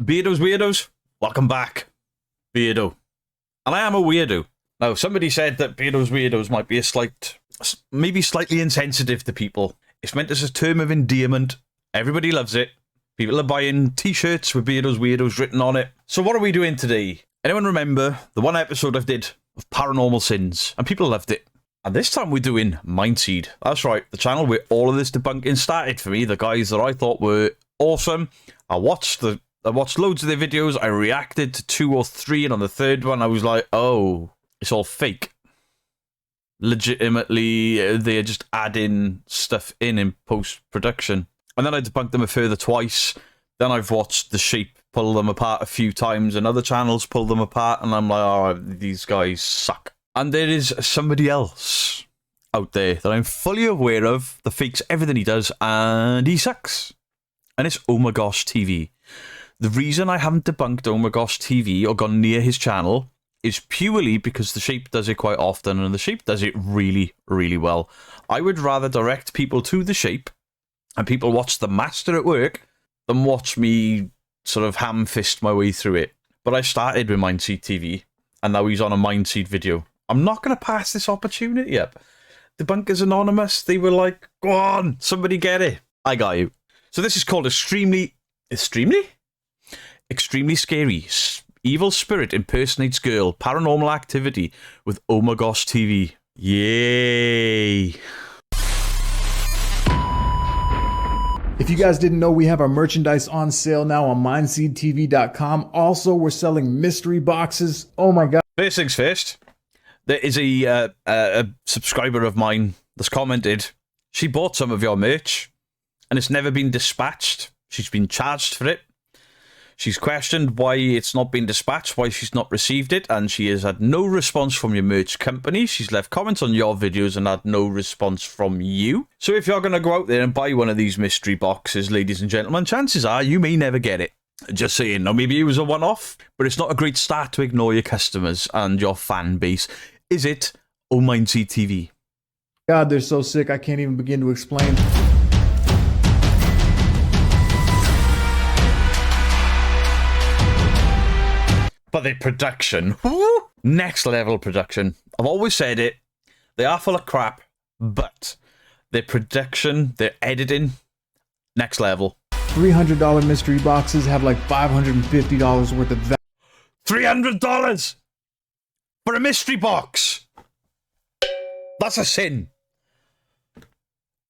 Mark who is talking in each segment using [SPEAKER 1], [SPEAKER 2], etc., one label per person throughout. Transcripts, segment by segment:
[SPEAKER 1] Beardos weirdos, welcome back, Beardo. And I am a weirdo. Now, somebody said that Beardos weirdos might be maybe slightly insensitive to people. It's meant as a term of endearment. Everybody loves it. People are buying t-shirts with Beardos weirdos written on it. So what are we doing today? Anyone remember the one episode I did of Paranormal Sins? And people loved it. And this time we're doing MindSeed. That's right, the channel where all of this debunking started for me. The guys that I thought were awesome. I watched loads of their videos. I reacted to 2 or 3, and on the third one I was like, oh, it's all fake. Legitimately, they're just adding stuff in post-production. And then I debunked them a further twice. Then I've watched The Sheep pull them apart a few times, and other channels pull them apart, and I'm like, oh, these guys suck. And there is somebody else out there that I'm fully aware of that fakes everything he does, and he sucks. And it's Omargosh TV. The reason I haven't debunked Omargosh TV or gone near his channel is purely because The Sheep does it quite often, and The Sheep does it really, really well. I would rather direct people to The Sheep and people watch the master at work than watch me sort of ham-fist my way through it. But I started with MindSeed TV, and now he's on a MindSeed video. I'm not going to pass this opportunity up. Debunkers Anonymous, they were like, go on, somebody get it. I got you. So this is called Extremely Scary. Evil Spirit Impersonates Girl. Paranormal Activity with Omargosh TV. Yay.
[SPEAKER 2] If you guys didn't know, we have our merchandise on sale now on MindSeedTV.com. Also, we're selling mystery boxes. Oh my God.
[SPEAKER 1] First things first, there is a subscriber of mine that's commented. She bought some of your merch and it's never been dispatched. She's been charged for it. She's questioned why it's not been dispatched, why she's not received it, and she has had no response from your merch company. She's left comments on your videos and had no response from you. So if you're going to go out there and buy one of these mystery boxes, ladies and gentlemen, chances are you may never get it. Just saying. Now, maybe it was a one-off, but it's not a great start to ignore your customers and your fan base. Is it? Oh, MindSeed TV.
[SPEAKER 2] God, they're so sick, I can't even begin to explain.
[SPEAKER 1] But the production, whoo, next level production. I've always said it. They are full of crap, but their production, their editing, next level.
[SPEAKER 2] $300 mystery boxes have like $550 worth of value.
[SPEAKER 1] $300 for a mystery box. That's a sin.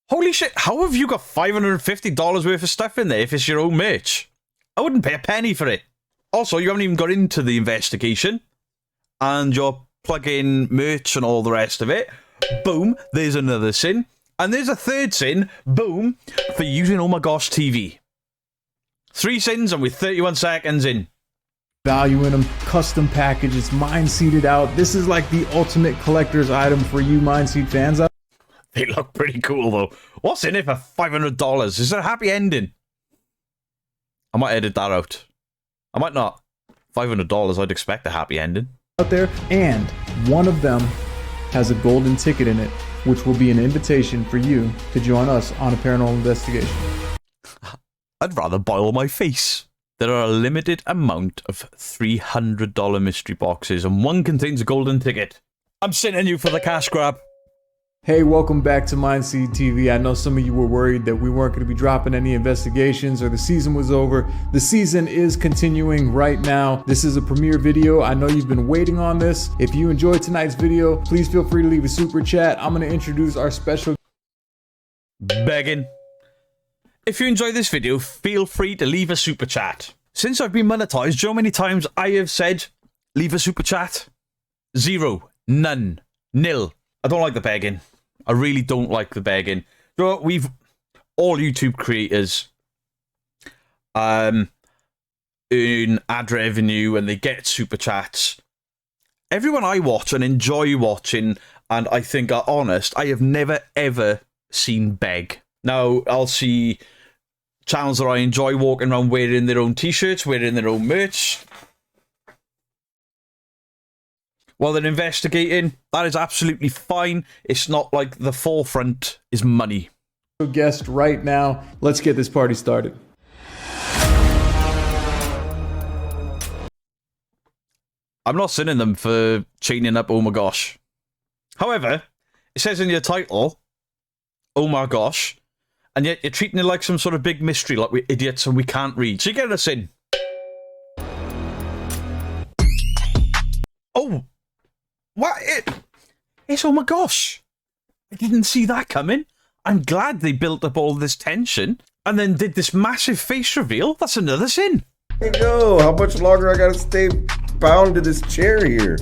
[SPEAKER 1] Holy shit, how have you got $550 worth of stuff in there if it's your own merch? I wouldn't pay a penny for it. Also, you haven't even got into the investigation, and you're plugging merch and all the rest of it. Boom, there's another sin. And there's a third sin, boom, for using Omargosh TV. 3 sins and we're 31 seconds in.
[SPEAKER 2] Value in them, custom packages, MindSeeded out. This is like the ultimate collector's item for you MindSeed fans.
[SPEAKER 1] They look pretty cool, though. What's in it for $500? Is there a happy ending? I might edit that out. I might not. $500, I'd expect a happy ending.
[SPEAKER 2] Out there, and one of them has a golden ticket in it, which will be an invitation for you to join us on a paranormal investigation.
[SPEAKER 1] I'd rather boil my face. There are a limited amount of $300 mystery boxes, and one contains a golden ticket. I'm sending you for the cash grab.
[SPEAKER 2] Hey, welcome back to MindSeed TV. I know some of you were worried that we weren't going to be dropping any investigations or the season was over. The season is continuing right now. This is a premiere video. I know you've been waiting on this. If you enjoyed tonight's video, please feel free to leave a super chat. I'm going to introduce our special...
[SPEAKER 1] Begging. If you enjoyed this video, feel free to leave a super chat. Since I've been monetized, do you know how many times I have said, leave a super chat? 0. None. Nil. I don't like the begging. I really don't like the begging. You know what? All YouTube creators earn ad revenue and they get super chats. Everyone I watch and enjoy watching and I think are honest, I have never ever seen beg. Now, I'll see channels that I enjoy walking around wearing their own t-shirts, wearing their own merch. While they're investigating, that is absolutely fine. It's not like the forefront is money.
[SPEAKER 2] Guest right now. Let's get this party started.
[SPEAKER 1] I'm not sinning them for chaining up Omargosh. However, it says in your title, Omargosh, and yet you're treating it like some sort of big mystery, like we're idiots and we can't read. So you get us in. Oh, what? It's Omargosh. I didn't see that coming. I'm glad they built up all this tension and then did this massive face reveal. That's another sin.
[SPEAKER 3] Hey, yo, how much longer I gotta stay bound to this chair here?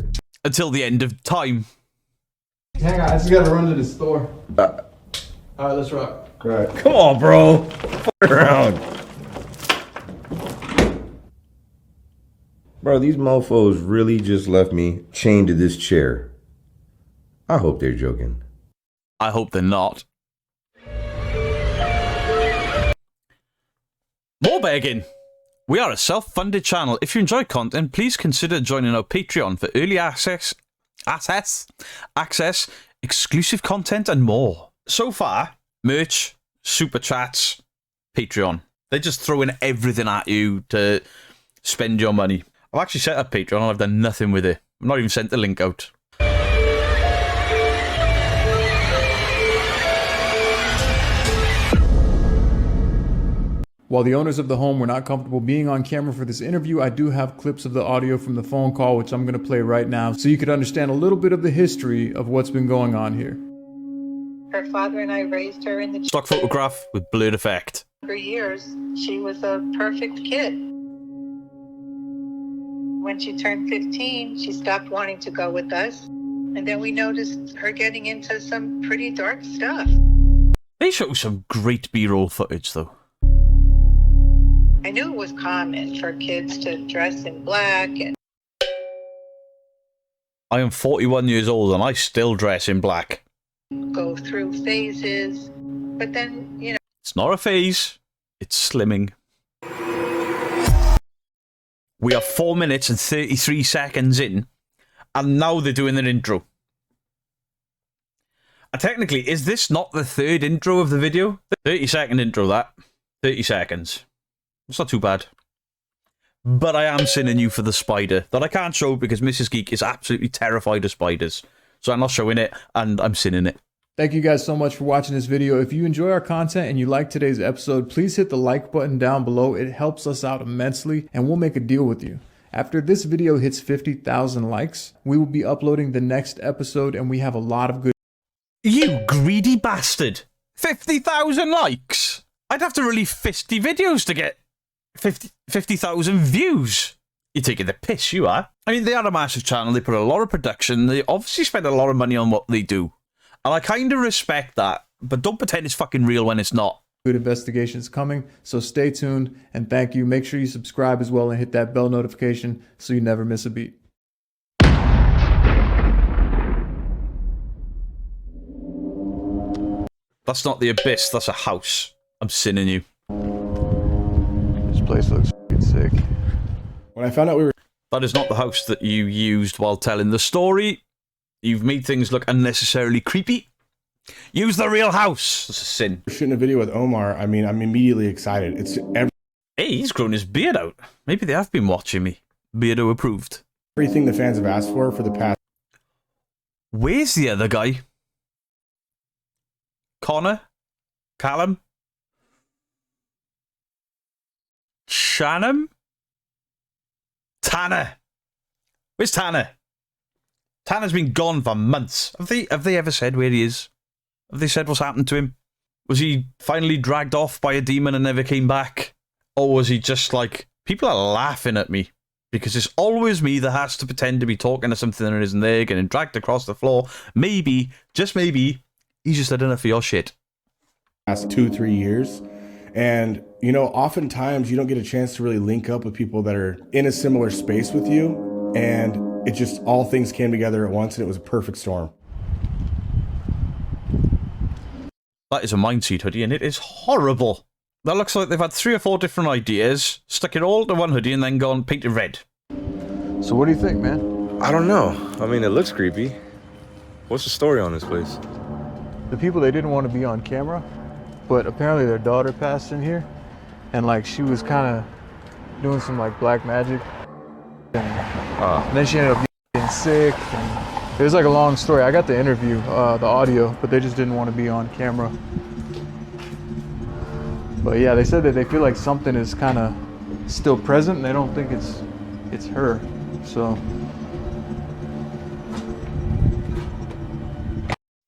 [SPEAKER 1] Until the end of time.
[SPEAKER 2] Hang on, I just gotta run to the store. Alright, let's rock.
[SPEAKER 3] Right. Come on, bro. Fuck around. Bro, these mofos really just left me chained to this chair. I hope they're joking.
[SPEAKER 1] I hope they're not. More begging. We are a self-funded channel. If you enjoy content, please consider joining our Patreon for early access, exclusive content, and more. So far, merch, super chats, Patreon. They're just throwing everything at you to spend your money. I've actually set up Patreon and I've done nothing with it. I've not even sent the link out.
[SPEAKER 2] While the owners of the home were not comfortable being on camera for this interview, I do have clips of the audio from the phone call, which I'm going to play right now, so you could understand a little bit of the history of what's been going on here.
[SPEAKER 4] Her father and I raised her in the
[SPEAKER 1] Stock photograph with blurred effect.
[SPEAKER 4] for years. She was a perfect kid. When she turned 15, she stopped wanting to go with us. And then we noticed her getting into some pretty dark stuff.
[SPEAKER 1] They show some great B-roll footage, though.
[SPEAKER 4] I knew it was common for kids to dress in black and
[SPEAKER 1] I am 41 years old and I still dress in black.
[SPEAKER 4] go through phases. But then, you know,
[SPEAKER 1] It's not a phase, it's slimming. We are 4 minutes and 33 seconds in, and now they're doing an intro. And technically, is this not the third intro of the video? 30-second intro, that. 30 seconds. It's not too bad. But I am sinning you for the spider that I can't show because Mrs. Geek is absolutely terrified of spiders. So I'm not showing it, and I'm sinning it.
[SPEAKER 2] Thank you guys so much for watching this video. If you enjoy our content and you like today's episode, please hit the like button down below. It helps us out immensely, and we'll make a deal with you. After this video hits 50,000 likes, we will be uploading the next episode, and we have a lot of good...
[SPEAKER 1] You greedy bastard! 50,000 likes! I'd have to release 50 videos to get 50,000 views. You're taking the piss, you are. I mean, they are a massive channel. They put a lot of production. They obviously spend a lot of money on what they do. And I kind of respect that. But don't pretend it's fucking real when it's not.
[SPEAKER 2] Good investigations coming, so stay tuned, and thank you. Make sure you subscribe as well and hit that bell notification so you never miss a beat.
[SPEAKER 1] That's not the abyss, that's a house. I'm sinning you.
[SPEAKER 2] This place looks sick.
[SPEAKER 3] When I found out we were
[SPEAKER 1] That is not the house that you used while telling the story. You've made things look unnecessarily creepy. Use the real house. That's a sin.
[SPEAKER 5] shooting a video with Omar, I mean, I'm immediately excited. It's
[SPEAKER 1] Hey, he's grown his beard out. Maybe they have been watching me. Beardo approved.
[SPEAKER 5] everything the fans have asked for the past.
[SPEAKER 1] Where's the other guy? Connor? Callum? Shannon? Tanner? Where's Tanner? Tanner's been gone for months. Have they ever said where he is? Have they said what's happened to him? Was he finally dragged off by a demon and never came back? Or was he just like... People are laughing at me. Because it's always me that has to pretend to be talking to something that isn't there, getting dragged across the floor. Maybe, just maybe, he's just had enough of your shit.
[SPEAKER 5] Past 2-3 years. And, you know, oftentimes you don't get a chance to really link up with people that are in a similar space with you. And it just, all things came together at once and it was a perfect storm.
[SPEAKER 1] That is a MindSeed hoodie, and it is horrible. That looks like they've had 3 or 4 different ideas, stuck it all to one hoodie, and then gone painted red.
[SPEAKER 2] So what do you think, man?
[SPEAKER 3] I don't know. I mean, it looks creepy. What's the story on this place?
[SPEAKER 2] The people, they didn't want to be on camera, but apparently their daughter passed in here, and like she was kind of doing some like black magic, and And then she ended up getting sick. And it was like a long story. I got the interview, the audio, but they just didn't want to be on camera. But yeah, they said that they feel like something is kind of still present, and they don't think it's her. So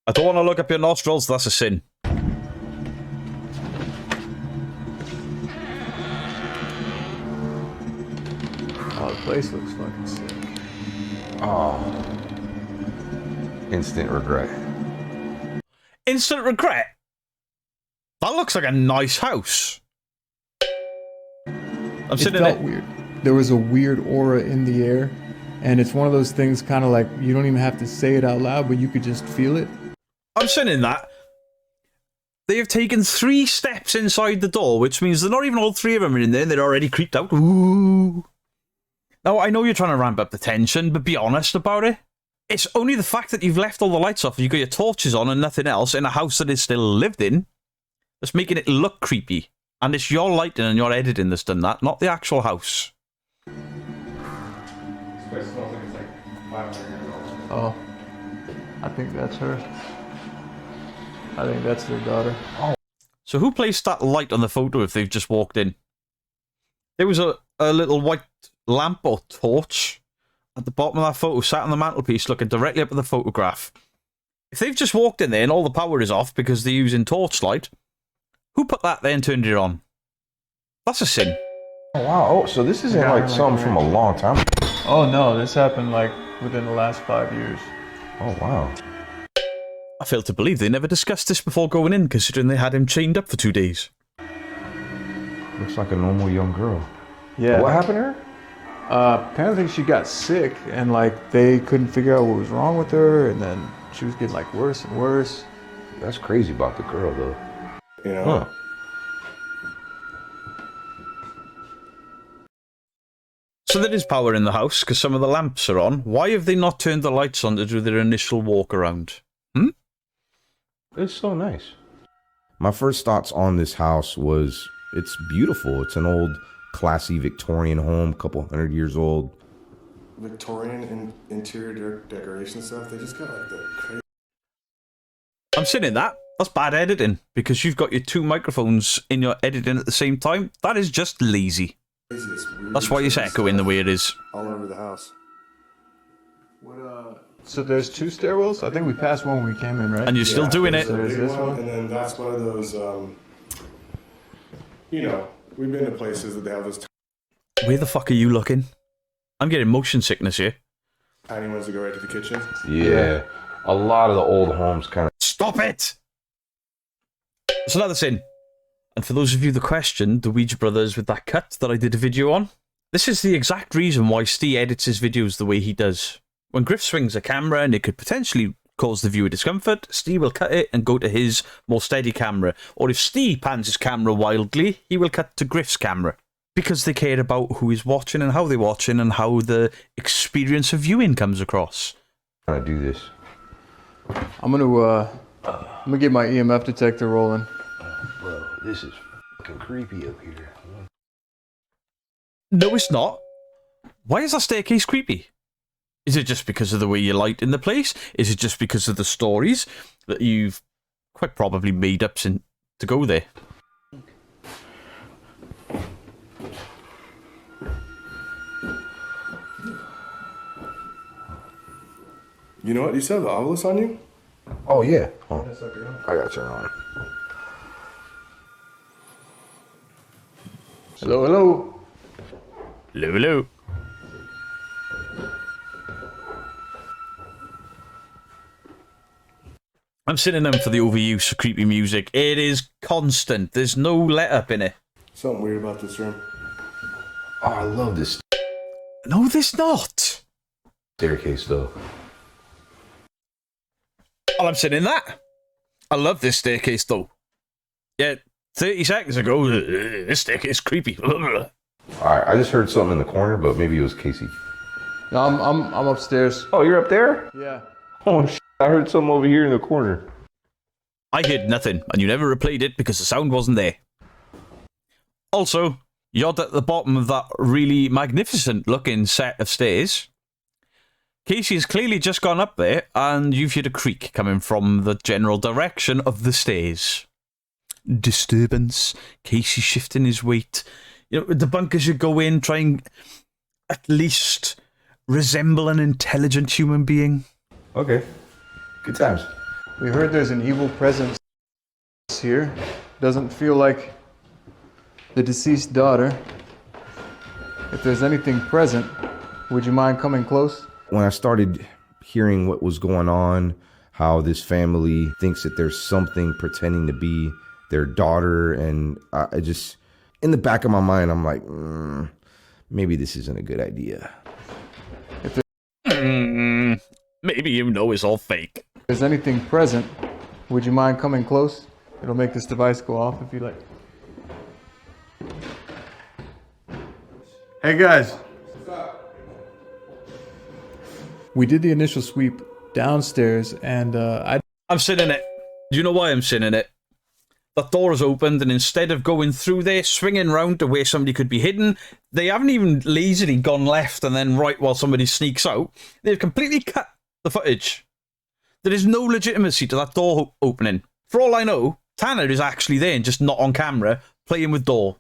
[SPEAKER 1] I don't want to look up your nostrils. That's a sin.
[SPEAKER 2] oh, the place looks fucking sick.
[SPEAKER 3] Oh. Instant regret.
[SPEAKER 1] Instant regret? That looks like a nice house. I'm
[SPEAKER 2] It
[SPEAKER 1] sitting
[SPEAKER 2] felt
[SPEAKER 1] there.
[SPEAKER 2] weird. There was a weird aura in the air, and it's one of those things kind of like you don't even have to say it out loud, but you could just feel it.
[SPEAKER 1] I'm sitting in that. They have taken 3 steps inside the door, which means they're not even all 3 of them are in there, and they're already creeped out. Ooh. Now, I know you're trying to ramp up the tension, but be honest about it. It's only the fact that you've left all the lights off and you've got your torches on and nothing else in a house that is still lived in that's making it look creepy. And it's your lighting and your editing that's done that, not the actual house.
[SPEAKER 5] This place smells like it's like 500 years old.
[SPEAKER 2] Oh, I think that's her. I think that's their daughter.
[SPEAKER 1] So who placed that light on the photo if they've just walked in? There was a little white lamp or torch at the bottom of that photo, sat on the mantelpiece looking directly up at the photograph. If they've just walked in there and all the power is off because they're using torchlight, who put that there and turned it on? That's a sin.
[SPEAKER 3] Oh, wow. Oh, so this isn't like something from a long time ago.
[SPEAKER 2] Oh no, this happened like within the last 5 years.
[SPEAKER 3] Oh, wow.
[SPEAKER 1] I fail to believe they never discussed this before going in, considering they had him chained up for 2 days.
[SPEAKER 3] Looks like a normal young girl.
[SPEAKER 2] Yeah.
[SPEAKER 3] What happened to her?
[SPEAKER 2] Apparently she got sick, and like they couldn't figure out what was wrong with her, and then she was getting like worse and worse.
[SPEAKER 3] That's crazy about the girl, though.
[SPEAKER 5] You know?
[SPEAKER 3] Huh.
[SPEAKER 1] So there is power in the house, because some of the lamps are on. Why have they not turned the lights on to do their initial walk around?
[SPEAKER 3] It's so nice. My first thoughts on this house was it's beautiful. It's an old, classy Victorian home, couple 100 years old.
[SPEAKER 5] Victorian interior decoration stuff, they just got like the crazy.
[SPEAKER 1] I'm saying that. That's bad editing, because you've got your 2 microphones in your editing at the same time. That is just lazy. That's why it's echoing the way it is.
[SPEAKER 5] All over the house.
[SPEAKER 2] So there's 2 stairwells? I think we passed one when we came in, right?
[SPEAKER 1] And you're still doing it.
[SPEAKER 2] So there's this one?
[SPEAKER 5] And then that's one of those, you know, we've been to places that they have those
[SPEAKER 1] Where the fuck are you looking? I'm getting motion sickness here.
[SPEAKER 5] tiny ones that go right to the kitchen.
[SPEAKER 3] Yeah. A lot of the old homes kind of...
[SPEAKER 1] Stop it! It's another sin. And for those of you that questioned the Ouija brothers with that cut that I did a video on, this is the exact reason why Steve edits his videos the way he does. When Griff swings a camera and it could potentially cause the viewer discomfort, Steve will cut it and go to his more steady camera. Or if Steve pans his camera wildly, he will cut to Griff's camera. Because they care about who is watching and how they're watching and how the experience of viewing comes across.
[SPEAKER 3] Trying to do this.
[SPEAKER 2] I'm gonna get my EMF detector rolling.
[SPEAKER 3] Bro, this is fucking creepy up here.
[SPEAKER 1] No, it's not. Why is that staircase creepy? Is it just because of the way you light in the place? Is it just because of the stories that you've quite probably made up to go there?
[SPEAKER 5] You know what? You still have the obelisk on you?
[SPEAKER 3] Oh, yeah. Oh, I got you on.
[SPEAKER 2] Hello, hello.
[SPEAKER 1] Hello, hello. I'm sitting in for the overuse of creepy music. It is constant. There's no let up in it.
[SPEAKER 5] Something weird about this room.
[SPEAKER 3] Oh, I love this
[SPEAKER 1] No, there's not.
[SPEAKER 3] staircase, though.
[SPEAKER 1] Well, I'm sitting in that. I love this staircase, though. Yeah, 30 seconds ago, this staircase is creepy.
[SPEAKER 3] All right, I just heard something in the corner, but maybe it was Casey.
[SPEAKER 2] No, I'm upstairs.
[SPEAKER 3] Oh, you're up there?
[SPEAKER 2] Yeah.
[SPEAKER 3] Oh, shit. I heard something over here in the corner.
[SPEAKER 1] I heard nothing, and you never replayed it because the sound wasn't there. Also, you're at the bottom of that really magnificent looking set of stairs. Casey has clearly just gone up there, and you've heard a creak coming from the general direction of the stairs. Disturbance. Casey shifting his weight. You know, the bunkers should go in, try and at least resemble an intelligent human being.
[SPEAKER 3] Okay. Good times.
[SPEAKER 2] We heard there's an evil presence here. Doesn't feel like the deceased daughter. If there's anything present, would you mind coming close?
[SPEAKER 3] When I started hearing what was going on, how this family thinks that there's something pretending to be their daughter, and I just, in the back of my mind, I'm like, maybe this isn't a good idea.
[SPEAKER 1] Maybe you know it's all fake.
[SPEAKER 2] If there's anything present, would you mind coming close? It'll make this device go off if you like. Hey guys. We did the initial sweep downstairs, and
[SPEAKER 1] I'm sitting in it. Do you know why I'm sitting in it? The door is opened, and instead of going through there, swinging round to where somebody could be hidden, they haven't even lazily gone left and then right while somebody sneaks out. They've completely cut the footage. There is no legitimacy to that door opening. For all I know, Tanner is actually there and just not on camera, playing with door.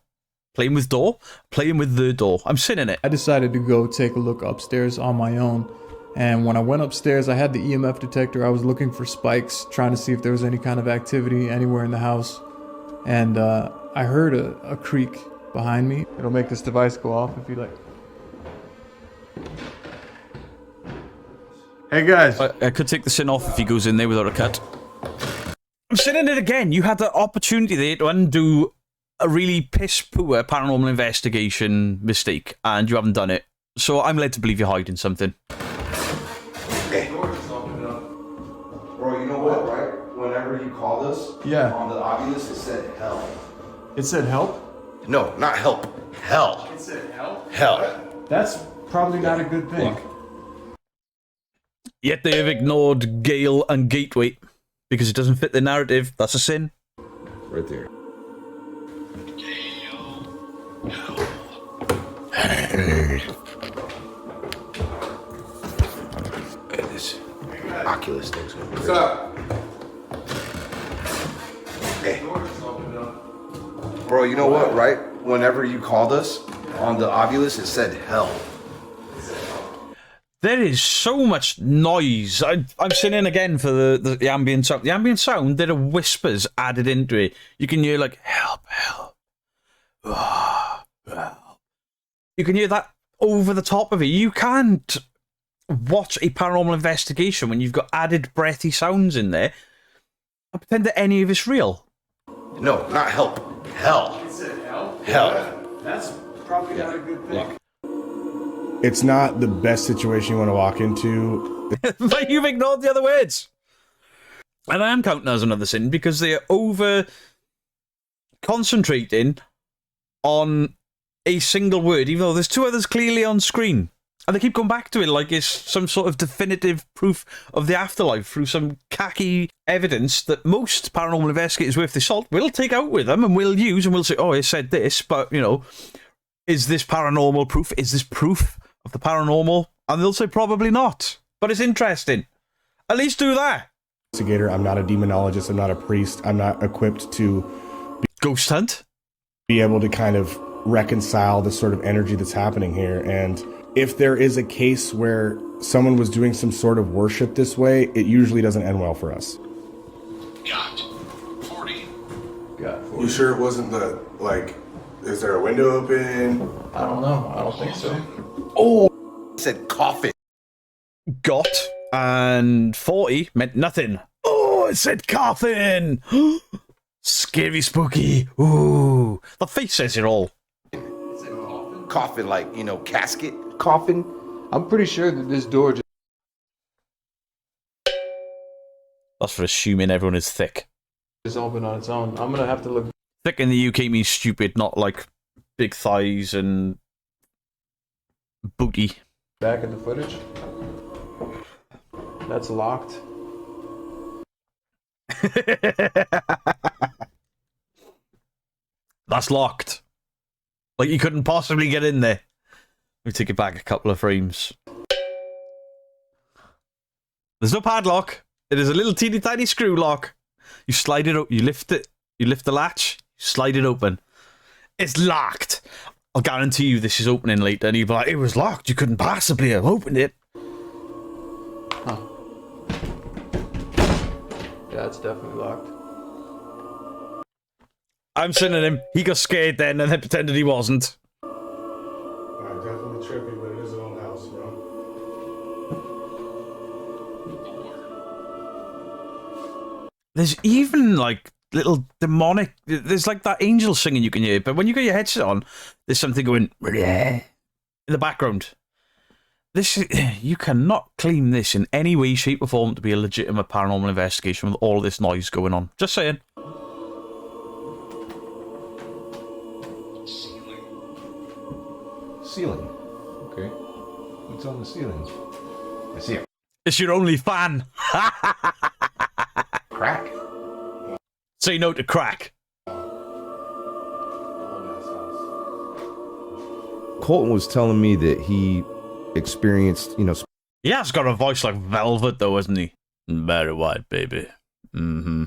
[SPEAKER 1] Playing with door? Playing with the door. I'm sitting in it.
[SPEAKER 2] I decided to go take a look upstairs on my own. And when I went upstairs, I had the EMF detector. I was looking for spikes, trying to see if there was any kind of activity anywhere in the house. And I heard a creak behind me. It'll make this device go off if you like. Hey guys.
[SPEAKER 1] I could take the sin off if he goes in there without a cut. I'm sitting in it again. You had the opportunity there to undo a really piss-poor paranormal investigation mistake, and you haven't done it. So I'm led to believe you're hiding something.
[SPEAKER 3] Hey. Bro, you know what, right? Whenever you called us,
[SPEAKER 2] Yeah.
[SPEAKER 3] on the obvious, it said hell.
[SPEAKER 2] It said help?
[SPEAKER 3] No, not help. Hell.
[SPEAKER 2] It said help?
[SPEAKER 3] Hell.
[SPEAKER 2] That's probably not a good thing.
[SPEAKER 3] Look.
[SPEAKER 1] Yet they have ignored Gale and Gateway because it doesn't fit the narrative. That's a sin.
[SPEAKER 3] Right there. Look at this. Oculus thing's going crazy. What's up? Hey. Bro, you know what, right? Whenever you called us, on the Oculus, it said hell.
[SPEAKER 1] There is so much noise. I'm sitting in again for the ambient sound. The ambient sound, there are whispers added into it. You can hear like, help, help. You can hear that over the top of it. You can't watch a paranormal investigation when you've got added breathy sounds in there and pretend that any of it's real.
[SPEAKER 3] No, not help. Hell.
[SPEAKER 2] It said help?
[SPEAKER 3] Hell.
[SPEAKER 2] That's probably not a good thing.
[SPEAKER 5] It's not the best situation you want to walk into.
[SPEAKER 1] But you've ignored the other words. And I am counting as another sin because they are over concentrating on a single word, even though there's two others clearly on screen. And they keep going back to it like it's some sort of definitive proof of the afterlife through some khaki evidence that most paranormal investigators worth their salt will take out with them and will use and will say, oh, it said this, but, you know, is this paranormal proof? Is this proof of the paranormal? And they'll say probably not. But it's interesting. At least do that.
[SPEAKER 5] Investigator. I'm not a demonologist. I'm not a priest. I'm not equipped to
[SPEAKER 1] Ghost hunt?
[SPEAKER 5] be able to kind of reconcile the sort of energy that's happening here. And if there is a case where someone was doing some sort of worship this way, it usually doesn't end well for us.
[SPEAKER 6] Got 40.
[SPEAKER 2] Got 40.
[SPEAKER 5] You sure it wasn't the, like, is there a window open?
[SPEAKER 2] I don't know. I don't think so.
[SPEAKER 3] It said coffin.
[SPEAKER 1] Got and 40 meant nothing. Oh, it said coffin. Scary, spooky. Ooh, the face says it all.
[SPEAKER 3] Coffin, like, you know, casket. Coffin.
[SPEAKER 2] I'm pretty sure that this door just
[SPEAKER 1] That's for assuming everyone is thick.
[SPEAKER 2] opened on its own. I'm gonna have to look.
[SPEAKER 1] Thick in the UK means stupid, not like big thighs and booty.
[SPEAKER 2] Back at the footage. That's locked.
[SPEAKER 1] That's locked. Like you couldn't possibly get in there. Let me take it back a couple of frames. There's no padlock. It is a little teeny tiny screw lock. You slide it up. You lift it. You lift the latch. You slide it open. It's locked. I'll guarantee you this is opening later. And you'll be like, it was locked. You couldn't possibly have opened it.
[SPEAKER 2] Huh. Yeah, it's definitely locked.
[SPEAKER 1] I'm sending him. He got scared then and then pretended he wasn't.
[SPEAKER 5] Definitely trippy, but it is an old house, you know?
[SPEAKER 1] There's even like little demonic. There's like that angel singing you can hear, but when you got your headset on, there's something going in the background. You cannot claim this in any way, shape, or form to be a legitimate paranormal investigation with all this noise going on. Just saying.
[SPEAKER 3] Ceiling. Okay. What's on the ceiling? I see it.
[SPEAKER 1] It's your only fan.
[SPEAKER 3] Crack.
[SPEAKER 1] Say no to crack.
[SPEAKER 3] Colton was telling me that he experienced,
[SPEAKER 1] He has got a voice like velvet, though, hasn't he? Very white, baby. Mm-hmm.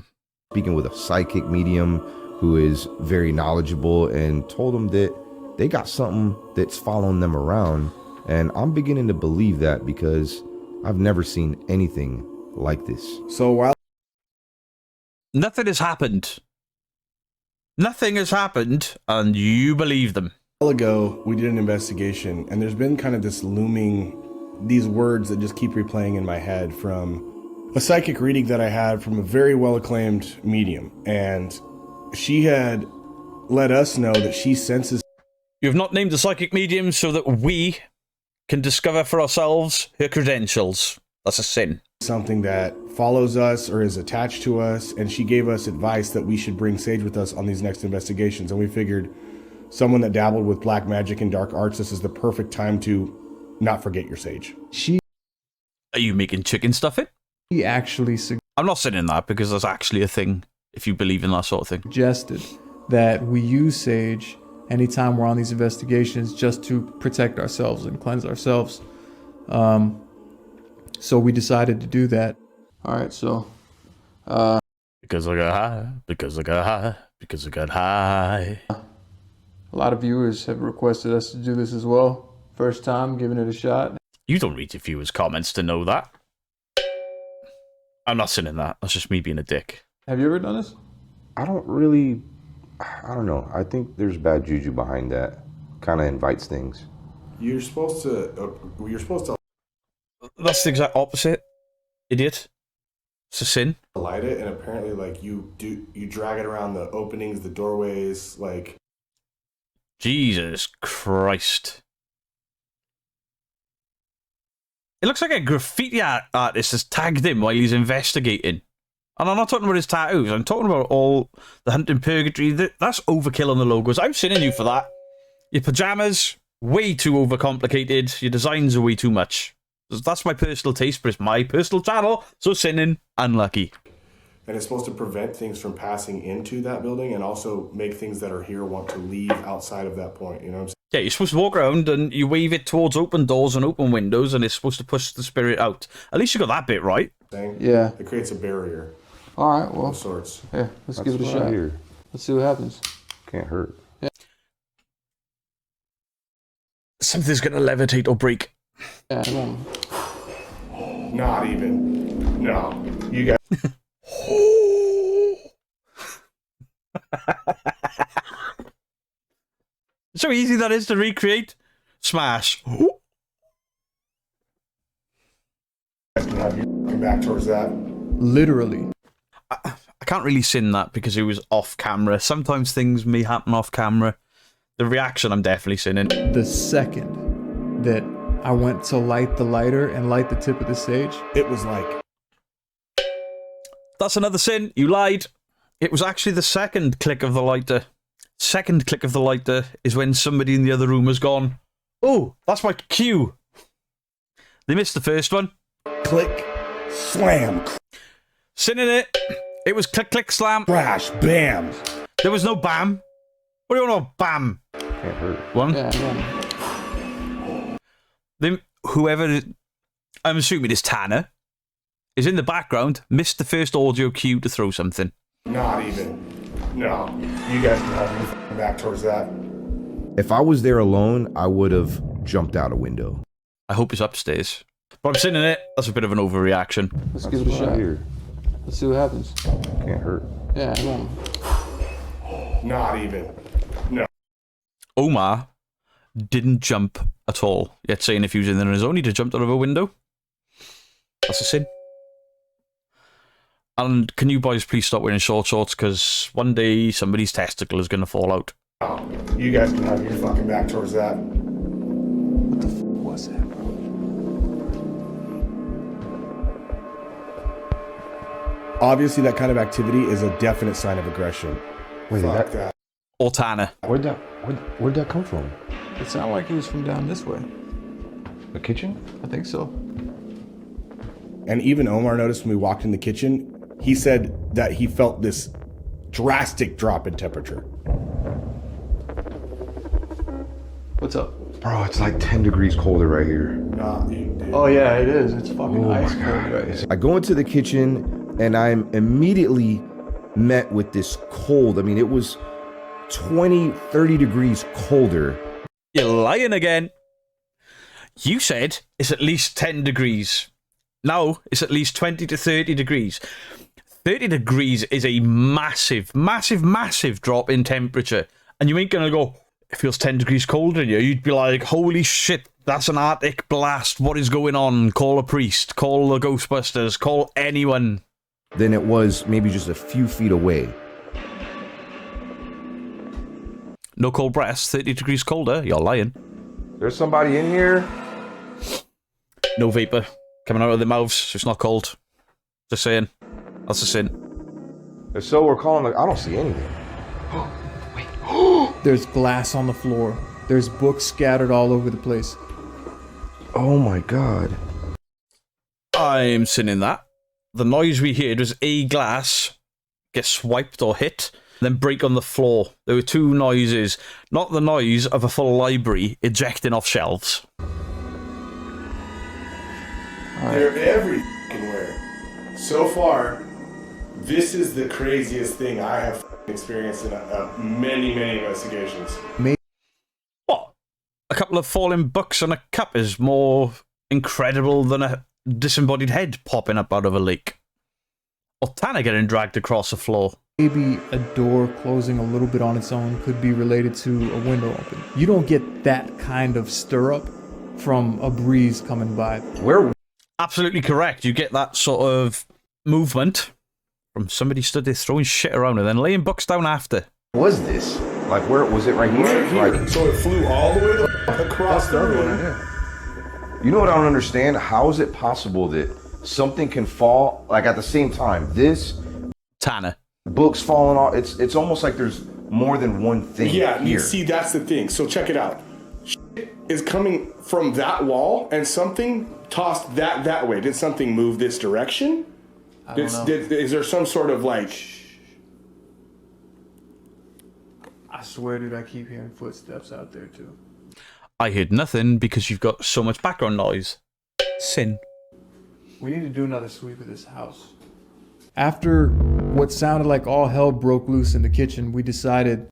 [SPEAKER 3] speaking with a psychic medium who is very knowledgeable, and told him that they got something that's following them around. And I'm beginning to believe that because I've never seen anything like this.
[SPEAKER 5] So while
[SPEAKER 1] Nothing has happened. Nothing has happened, and you believe them.
[SPEAKER 5] a while ago, we did an investigation, and there's been kind of this these words that just keep replaying in my head from a psychic reading that I had from a very well-acclaimed medium. And she had let us know that she senses
[SPEAKER 1] You have not named the psychic medium so that we can discover for ourselves her credentials. That's a sin.
[SPEAKER 5] something that follows us or is attached to us, and she gave us advice that we should bring Sage with us on these next investigations. And we figured someone that dabbled with black magic and dark arts, this is the perfect time to not forget your Sage.
[SPEAKER 1] Are you making chicken stuffing?
[SPEAKER 2] He actually
[SPEAKER 1] I'm not saying that because that's actually a thing if you believe in that sort of thing.
[SPEAKER 2] suggested that we use Sage anytime we're on these investigations just to protect ourselves and cleanse ourselves. So we decided to do that. All right, so
[SPEAKER 1] Because I got high, because I got high, because I got high.
[SPEAKER 2] a lot of viewers have requested us to do this as well. First time giving it a shot.
[SPEAKER 1] You don't read your viewers' comments to know that. I'm not saying that. That's just me being a dick.
[SPEAKER 2] Have you ever done this?
[SPEAKER 3] I don't know. I think there's bad juju behind that. Kind of invites things.
[SPEAKER 5] You're supposed to
[SPEAKER 1] That's the exact opposite, idiot. It's a sin.
[SPEAKER 5] light it, and apparently like you drag it around the openings, the doorways, like
[SPEAKER 1] Jesus Christ. It looks like a graffiti artist has tagged him while he's investigating. And I'm not talking about his tattoos. I'm talking about all the Hunting Purgatory. That's overkill on the logos. I'm sinning you for that. Your pajamas, way too overcomplicated. Your designs are way too much. That's my personal taste, but it's my personal channel. So sinning, unlucky.
[SPEAKER 5] and it's supposed to prevent things from passing into that building and also make things that are here want to leave outside of that point, you know what I'm saying?
[SPEAKER 1] Yeah, you're supposed to walk around and you wave it towards open doors and open windows, and it's supposed to push the spirit out. At least you got that bit right.
[SPEAKER 2] Yeah.
[SPEAKER 5] It creates a barrier
[SPEAKER 2] All right, well,
[SPEAKER 5] of sorts.
[SPEAKER 2] yeah, let's give it a
[SPEAKER 3] what I
[SPEAKER 2] shot.
[SPEAKER 3] hear.
[SPEAKER 2] Let's see what happens.
[SPEAKER 3] Can't hurt.
[SPEAKER 1] Something's going to levitate or break.
[SPEAKER 2] Yeah, come on.
[SPEAKER 5] Not even. No. You got
[SPEAKER 1] So easy that is to recreate. Smash.
[SPEAKER 5] have you come back towards that.
[SPEAKER 2] Literally.
[SPEAKER 1] I can't really sin that because it was off camera. Sometimes things may happen off camera. The reaction, I'm definitely sinning.
[SPEAKER 2] The second that I went to light the lighter and light the tip of the sage,
[SPEAKER 5] It was like
[SPEAKER 1] That's another sin. You lied. It was actually the second click of the lighter. Second click of the lighter is when somebody in the other room has gone, oh, that's my cue. They missed the first one.
[SPEAKER 5] click, slam,
[SPEAKER 1] Sinning it. It was click, click, slam.
[SPEAKER 5] crash, bam.
[SPEAKER 1] There was no bam. What do you want? Bam.
[SPEAKER 3] Can't hurt.
[SPEAKER 1] One.
[SPEAKER 2] yeah, yeah.
[SPEAKER 1] Then whoever, I'm assuming it's Tanner. is in the background, missed the first audio cue to throw something.
[SPEAKER 5] Not even. No. You guys can have me back towards that.
[SPEAKER 3] If I was there alone, I would have jumped out a window.
[SPEAKER 1] I hope it's upstairs. But I'm sitting in it. That's a bit of an overreaction.
[SPEAKER 2] Let's give it a shot. Let's see what happens.
[SPEAKER 3] Can't hurt.
[SPEAKER 2] Yeah, come on.
[SPEAKER 5] Not even. No.
[SPEAKER 1] Omar didn't jump at all. Yet saying if he was in there on his own, he'd have jumped out of a window. That's a sin. And can you boys please stop wearing short shorts? Because one day somebody's testicle is going to fall out.
[SPEAKER 5] Oh, you guys can have your fucking back towards that.
[SPEAKER 2] What the f was that, bro?
[SPEAKER 5] Obviously, that kind of activity is a definite sign of aggression.
[SPEAKER 3] Wait,
[SPEAKER 5] Fuck that.
[SPEAKER 1] Or Tanner.
[SPEAKER 3] Where'd that come from?
[SPEAKER 2] It sounded like he was from down this way.
[SPEAKER 3] The kitchen?
[SPEAKER 2] I think so.
[SPEAKER 5] And even Omar noticed when we walked in the kitchen, he said that he felt this drastic drop in temperature.
[SPEAKER 2] What's up?
[SPEAKER 3] Bro, it's like 10 degrees colder right here.
[SPEAKER 5] Nah, dude.
[SPEAKER 2] Oh yeah, it is. It's fucking ice cold right here.
[SPEAKER 3] I go into the kitchen and I'm immediately met with this cold. I mean, it was 20, 30 degrees colder.
[SPEAKER 1] You're lying again. You said it's at least 10 degrees. Now it's at least 20 to 30 degrees. 30 degrees is a massive, massive, massive drop in temperature. And you ain't going to go, it feels 10 degrees colder in here. You'd be like, holy shit, that's an Arctic blast. What is going on? Call a priest. Call the Ghostbusters. Call anyone.
[SPEAKER 3] Then it was maybe just a few feet away.
[SPEAKER 1] No cold breaths, 30 degrees colder. You're lying.
[SPEAKER 3] There's somebody in here.
[SPEAKER 1] No vapor coming out of their mouths, so it's not cold. Just saying. That's a sin.
[SPEAKER 3] If so, we're calling I don't see anything.
[SPEAKER 2] There's glass on the floor. There's books scattered all over the place.
[SPEAKER 3] Oh my god.
[SPEAKER 1] I'm sinning that. The noise we heard was a glass get swiped or hit, then break on the floor. There were two noises, not the noise of a full library ejecting off shelves.
[SPEAKER 5] They're everywhere. So far, this is the craziest thing I have experienced in many, many investigations.
[SPEAKER 1] What? A couple of falling books and a cup is more incredible than a disembodied head popping up out of a lake. Or Tanner getting dragged across the floor.
[SPEAKER 2] Maybe a door closing a little bit on its own could be related to a window open. You don't get that kind of stir-up from a breeze coming by.
[SPEAKER 3] Where?
[SPEAKER 1] Absolutely correct. You get that sort of movement from somebody stood there throwing shit around and then laying books down after.
[SPEAKER 3] Was this? Like, where was it? Right here?
[SPEAKER 5] Right here.
[SPEAKER 3] Like,
[SPEAKER 5] So it flew all the way across the room.
[SPEAKER 3] you know what I don't understand? How is it possible that something can fall, like, at the same time? This,
[SPEAKER 1] Tanner.
[SPEAKER 3] books falling off. It's almost like there's more than one thing
[SPEAKER 5] Yeah,
[SPEAKER 3] here.
[SPEAKER 5] you see, that's the thing. So check it out. Shit is coming from that wall, and something tossed that way. Did something move this direction?
[SPEAKER 2] I don't know.
[SPEAKER 5] Is there some sort of like?
[SPEAKER 2] I swear, dude, I keep hearing footsteps out there too.
[SPEAKER 1] I heard nothing because you've got so much background noise. Sin.
[SPEAKER 2] We need to do another sweep of this house. After what sounded like all hell broke loose in the kitchen, we decided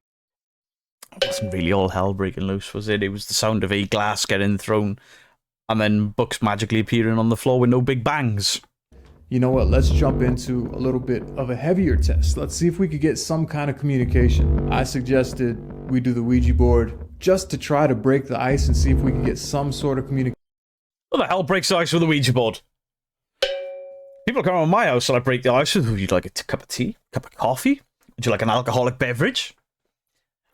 [SPEAKER 1] It wasn't really all hell breaking loose, was it? It was the sound of a glass getting thrown and then books magically appearing on the floor with no big bangs.
[SPEAKER 2] you know what, let's jump into a little bit of a heavier test. Let's see if we could get some kind of communication. I suggested we do the Ouija board just to try to break the ice and see if we could get some sort of communication.
[SPEAKER 1] What the hell breaks the ice with a Ouija board? People come around my house and I break the ice. Would you like a cup of tea? Cup of coffee? Would you like an alcoholic beverage?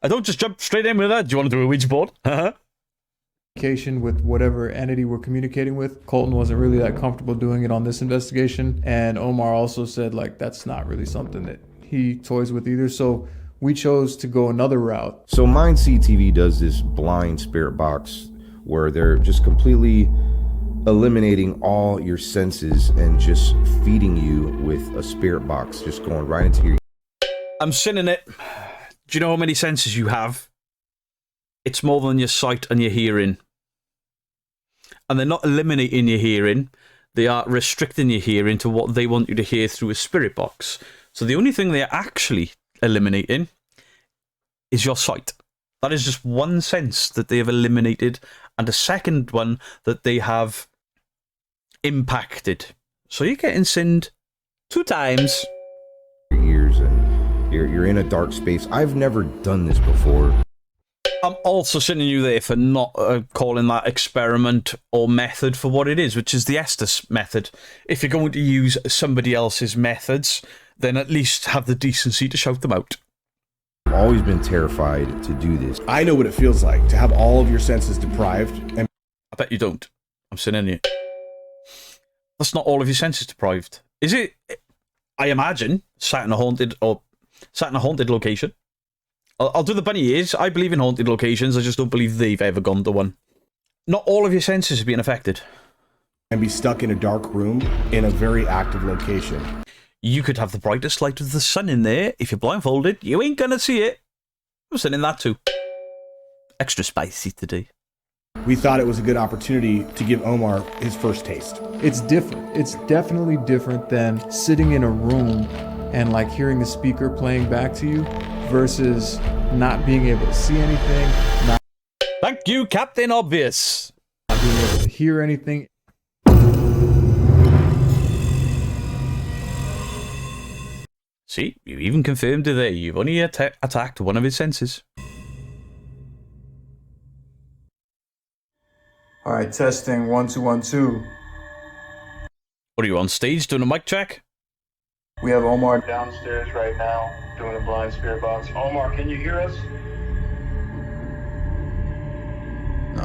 [SPEAKER 1] I don't just jump straight in with that. Do you want to do a Ouija board?
[SPEAKER 2] With whatever entity we're communicating with. Colton wasn't really that comfortable doing it on this investigation, and Omar also said like that's not really something that he toys with either, so we chose to go another route.
[SPEAKER 3] So MindSeed TV does this blind spirit box where they're just completely eliminating all your senses and just feeding you with a spirit box, just going right into your...
[SPEAKER 1] I'm sinning it. Do you know how many senses you have? It's more than your sight and your hearing. And they're not eliminating your hearing. They are restricting your hearing to what they want you to hear through a spirit box. So the only thing they're actually eliminating is your sight. That is just one sense that they have eliminated, and a second one that they have impacted. So you're getting sinned 2 times.
[SPEAKER 3] Your ears, and you're in a dark space. I've never done this before.
[SPEAKER 1] I'm also sending you there for not calling that experiment or method for what it is, which is the Estus method. If you're going to use somebody else's methods, then at least have the decency to shout them out.
[SPEAKER 3] I've always been terrified to do this.
[SPEAKER 5] I know what it feels like to have all of your senses deprived. And
[SPEAKER 1] I bet you don't. I'm sending you. That's not all of your senses deprived. Is it? I imagine sat in a haunted location. I'll do the bunny ears. I believe in haunted locations. I just don't believe they've ever gone to one. Not all of your senses are being affected.
[SPEAKER 5] and be stuck in a dark room in a very active location.
[SPEAKER 1] You could have the brightest light of the sun in there. If you're blindfolded, you ain't gonna see it. I'm sending that too. Extra spicy today.
[SPEAKER 5] We thought it was a good opportunity to give Omar his first taste.
[SPEAKER 2] It's different. It's definitely different than sitting in a room and like hearing the speaker playing back to you versus not being able to see anything, not
[SPEAKER 1] Thank you, Captain Obvious.
[SPEAKER 2] being able to hear anything.
[SPEAKER 1] See, you even confirmed it there. You've only attacked one of his senses.
[SPEAKER 2] All right, testing 1 2 1 2.
[SPEAKER 1] What are you on stage doing a mic check?
[SPEAKER 2] We have Omar.
[SPEAKER 7] Downstairs right now, doing a blind spirit box. Omar, can you hear us?
[SPEAKER 2] No.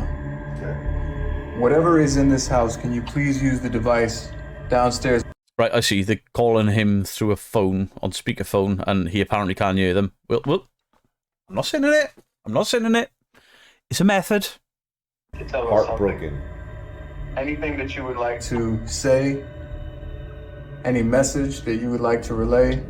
[SPEAKER 2] Whatever is in this house, can you please use the device downstairs?
[SPEAKER 1] Right, I see. They're calling him through a phone on speakerphone, and he apparently can't hear them. Well, I'm not sending it. I'm not sending it. It's a method.
[SPEAKER 7] To tell us
[SPEAKER 3] Heartbroken.
[SPEAKER 7] something. Anything that you would like to.
[SPEAKER 2] To say any message that you would like to relay.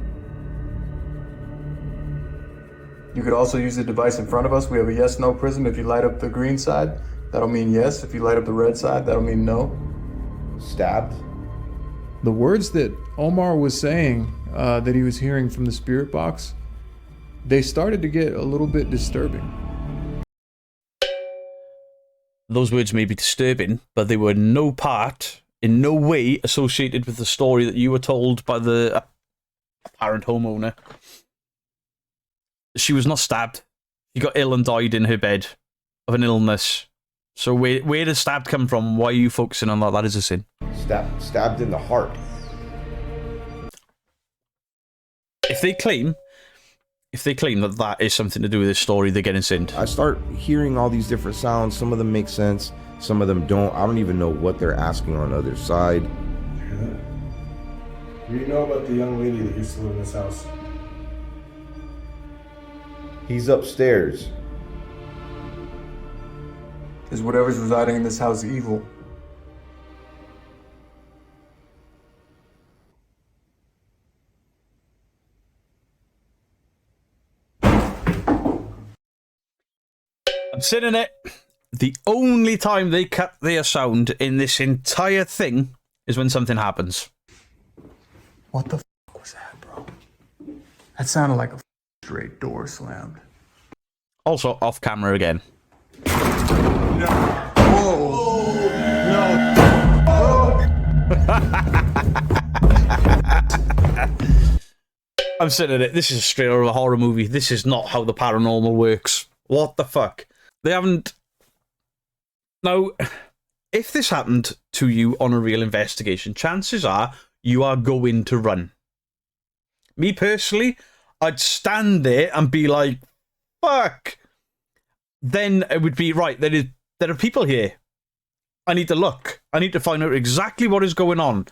[SPEAKER 2] You could also use the device in front of us. We have a yes/no prism. If you light up the green side, that'll mean yes. If you light up the red side, that'll mean no.
[SPEAKER 3] Stabbed.
[SPEAKER 2] The words that Omar was saying that he was hearing from the spirit box, they started to get a little bit disturbing.
[SPEAKER 1] Those words may be disturbing, but they were in no way associated with the story that you were told by the apparent homeowner. She was not stabbed. She got ill and died in her bed of an illness. So where does stabbed come from? Why are you focusing on that? That is a sin.
[SPEAKER 3] Stabbed in the heart.
[SPEAKER 1] If they claim that that is something to do with this story, they're getting sinned.
[SPEAKER 3] I start hearing all these different sounds. Some of them make sense. Some of them don't. I don't even know what they're asking on the other side.
[SPEAKER 5] Do you know about the young lady that used to live in this house?
[SPEAKER 3] He's upstairs.
[SPEAKER 2] Is whatever's residing in this house evil?
[SPEAKER 1] I'm sitting it. The only time they cut their sound in this entire thing is when something happens.
[SPEAKER 2] What the was that, bro? That sounded like a straight door slammed.
[SPEAKER 1] Also, off camera again. I'm sitting it. This is straight out of a horror movie. This is not how the paranormal works. What the fuck? They haven't... Now, if this happened to you on a real investigation, chances are you are going to run. Me personally, I'd stand there and be like, fuck. Then it would be, right, there are people here. I need to look. I need to find out exactly what is going on.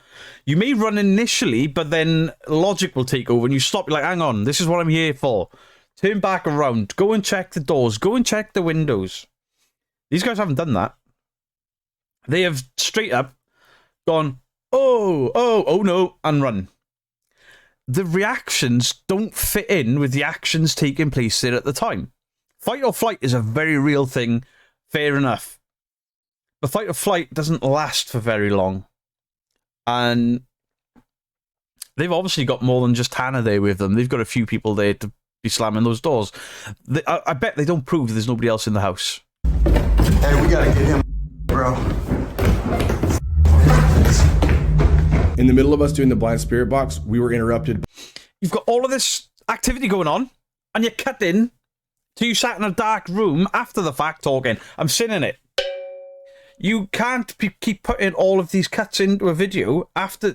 [SPEAKER 1] You may run initially, but then logic will take over and you stop. You're like, hang on, this is what I'm here for. Turn back around. Go and check the doors. Go and check the windows. These guys haven't done that. They have straight up gone, oh no, and run. The reactions don't fit in with the actions taking place there at the time. Fight or flight is a very real thing, fair enough. But fight or flight doesn't last for very long. And they've obviously got more than just Hannah there with them. They've got a few people there to be slamming those doors. I bet they don't prove there's nobody else in the house.
[SPEAKER 8] Hey, we gotta get him, bro.
[SPEAKER 5] In the middle of us doing the blind spirit box, we were interrupted.
[SPEAKER 1] You've got all of this activity going on, and you're cut in to you sat in a dark room after the fact talking. I'm sinning it. You can't keep putting all of these cuts into a video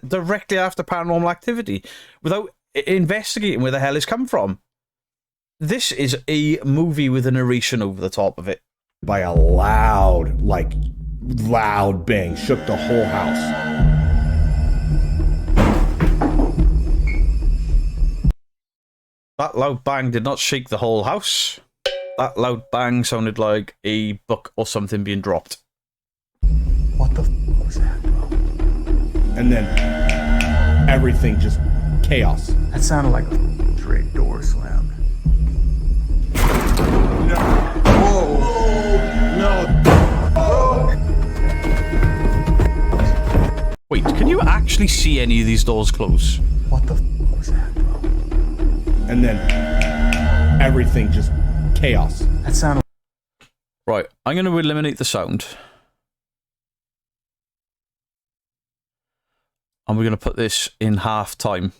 [SPEAKER 1] directly after paranormal activity without investigating where the hell it's come from. This is a movie with a narration over the top of it.
[SPEAKER 5] By a loud bang, shook the whole house.
[SPEAKER 1] That loud bang did not shake the whole house. That loud bang sounded like a book or something being dropped.
[SPEAKER 8] What the f was that, bro?
[SPEAKER 5] And then everything just chaos.
[SPEAKER 8] That sounded like a straight door slam. No. Whoa. No.
[SPEAKER 1] Wait, can you actually see any of these doors close?
[SPEAKER 8] What the f was that, bro?
[SPEAKER 5] And then everything just chaos.
[SPEAKER 8] That sounded.
[SPEAKER 1] Right, I'm going to eliminate the sound. And we're going to put this in half time.